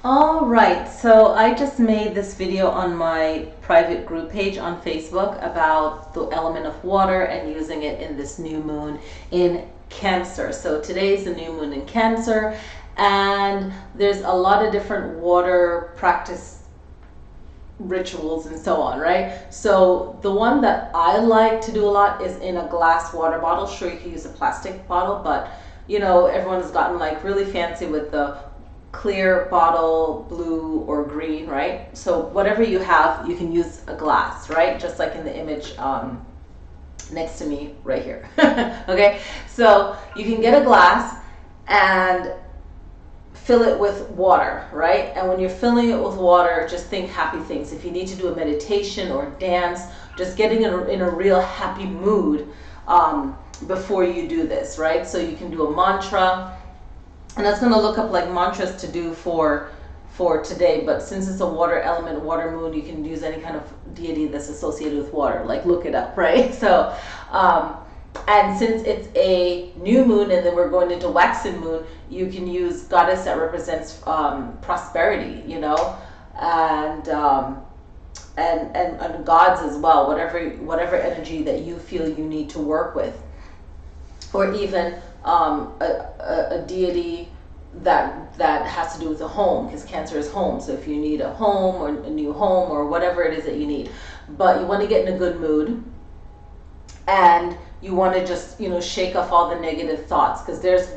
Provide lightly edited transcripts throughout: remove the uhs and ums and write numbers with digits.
All right, so I just made this video on my private group page on Facebook about the element of water and using it in this new moon in Cancer. So today's the new moon in Cancer, and there's a lot of different water practice rituals and so on, right? So the one that I like to do a lot is in a glass water bottle. Sure, you can use a plastic bottle, but you know, everyone has gotten like really fancy with the clear bottle, blue or green, right? So whatever you have, you can use a glass, right? Just like in the image next to me right here. Okay, so you can get a glass and fill it with water, right? And when you're filling it with water, just think happy things. If you need to do a meditation or dance, just getting in a real happy mood before you do this, right? So you can do a mantra, and that's going to look up like mantras to do for today. But since it's a water element, water moon, you can use any kind of deity that's associated with water, like look it up, right? So and since it's a new moon and then we're going into waxing moon, you can use goddess that represents prosperity, you know, and gods as well, whatever energy that you feel you need to work with, or even a deity that has to do with a home, because Cancer is home. So if you need a home or a new home or whatever it is that you need, but you want to get in a good mood and you want to just, you know, shake off all the negative thoughts, because there's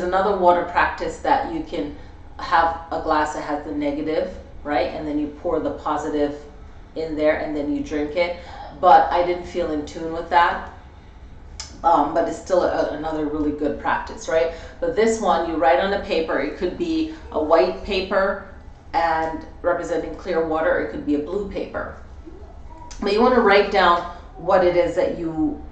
another water practice that you can have a glass that has the negative, right, and then you pour the positive in there and then you drink it. But I didn't feel in tune with that. But it's still another really good practice, right? But this one, you write on a paper. It could be a white paper and representing clear water, or it could be a blue paper. But you want to write down what it is that you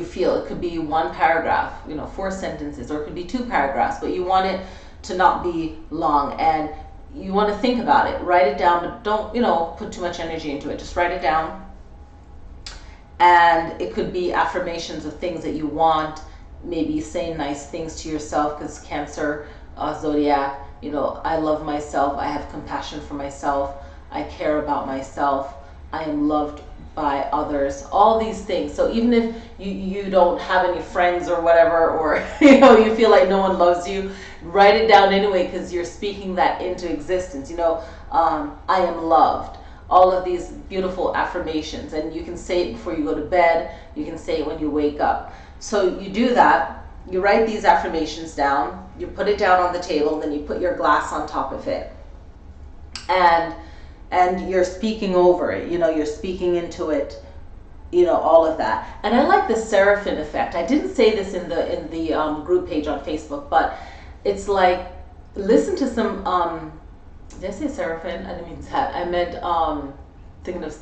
feel. It could be one paragraph, you know, 4 sentences, or it could be 2 paragraphs, but you want it to not be long, and you want to think about it. Write it down, but don't, you know, put too much energy into it. Just write it down. And it could be affirmations of things that you want, maybe saying nice things to yourself, because Cancer zodiac, you know, I love myself, I have compassion for myself, I care about myself, I am loved by others, all these things. So even if you don't have any friends or whatever, or you know, you feel like no one loves you, write it down anyway, because you're speaking that into existence. You know, I am loved. All of these beautiful affirmations, and you can say it before you go to bed, you can say it when you wake up. So you do that, you write these affirmations down, you put it down on the table, then you put your glass on top of it, and you're speaking over it, you know, you're speaking into it, you know, all of that. And I like the seraphim effect. I didn't say this in the group page on Facebook, but it's like, listen to some did I say seraphim? I didn't mean that. I meant thinking of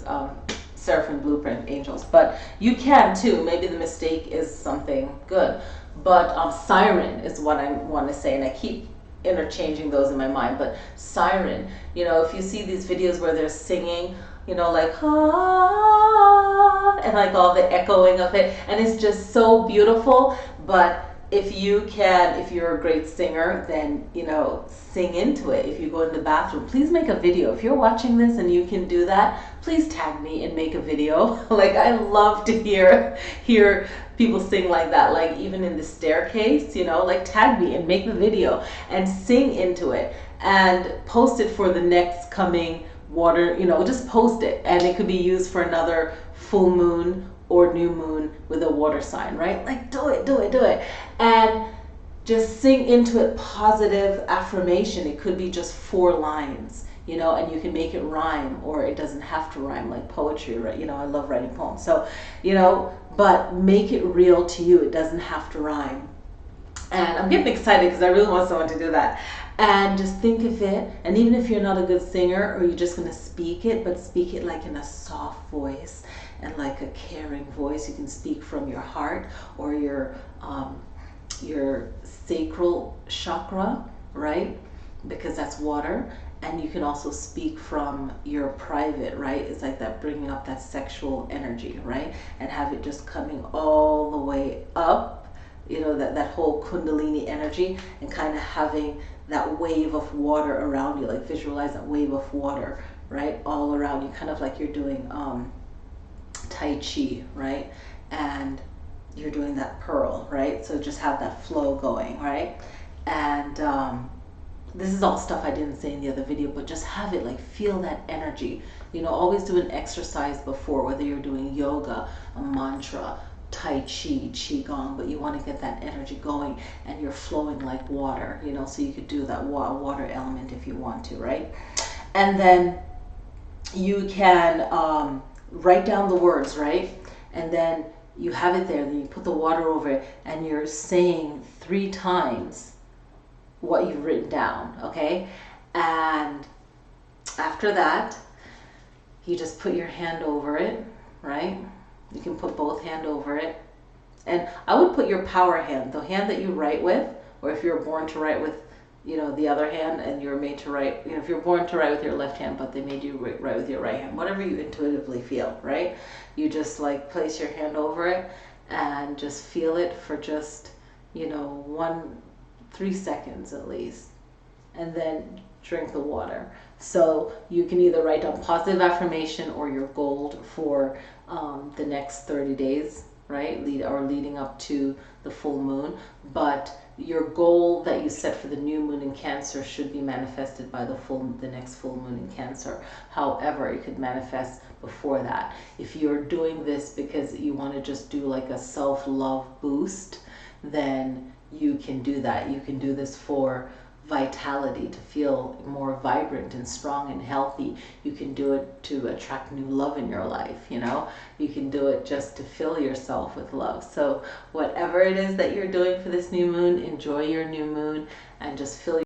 seraphim blueprint angels, but you can too. Maybe the mistake is something good, but siren is what I want to say, and I keep interchanging those in my mind. But siren, you know, if you see these videos where they're singing, you know, like ah, and like all the echoing of it, and it's just so beautiful. But if you're a great singer, then, you know, sing into it. If you go in the bathroom, please make a video. If you're watching this and you can do that, please tag me and make a video. Like, I love to hear people sing like that, like even in the staircase, you know, like tag me and make the video and sing into it and post it for the next coming water, you know, just post it, and it could be used for another full moon or new moon with a water sign, right? Like, do it, and just sing into it positive affirmation. It could be just 4 lines, you know, and you can make it rhyme, or it doesn't have to rhyme, like poetry, right? You know, I love writing poems, so, you know, but make it real to you. It doesn't have to rhyme. And I'm getting excited because I really want someone to do that. And just think of it, and even if you're not a good singer, or you're just going to speak it, but speak it like in a soft voice and like a caring voice. You can speak from your heart or your sacral chakra, right? Because that's water. And you can also speak from your private, right? It's like that, bringing up that sexual energy, right? And have it just coming all the way up, you know, that whole kundalini energy, and kind of having that wave of water around you. Like visualize that wave of water, right, all around you, kind of like you're doing Tai Chi, right? And you're doing that pearl, right? So just have that flow going, right? And this is all stuff I didn't say in the other video, but just have it, like feel that energy. You know, always do an exercise before, whether you're doing yoga, a mantra, Tai Chi, Qigong, but you want to get that energy going and you're flowing like water, you know, so you could do that water element if you want to, right? And then you can write down the words, right? And then you have it there, then you put the water over it and you're saying 3 times what you've written down, okay? And after that, you just put your hand over it, right? You can put both hand over it. And I would put your power hand, the hand that you write with, or if you're born to write with, you know, the other hand and you're made to write, you know, if you're born to write with your left hand, but they made you write with your right hand, whatever you intuitively feel, right? You just like place your hand over it and just feel it for just, you know, 3 seconds at least, and then drink the water. So you can either write down positive affirmation or your goal for the next 30 days, right? Leading up to the full moon. But your goal that you set for the new moon in Cancer should be manifested by the next full moon in Cancer. However, it could manifest before that. If you're doing this because you want to just do like a self-love boost, then you can do that. You can do this for vitality, to feel more vibrant and strong and healthy. You can do it to attract new love in your life, you know. You can do it just to fill yourself with love. So whatever it is that you're doing for this new moon, enjoy your new moon and just fill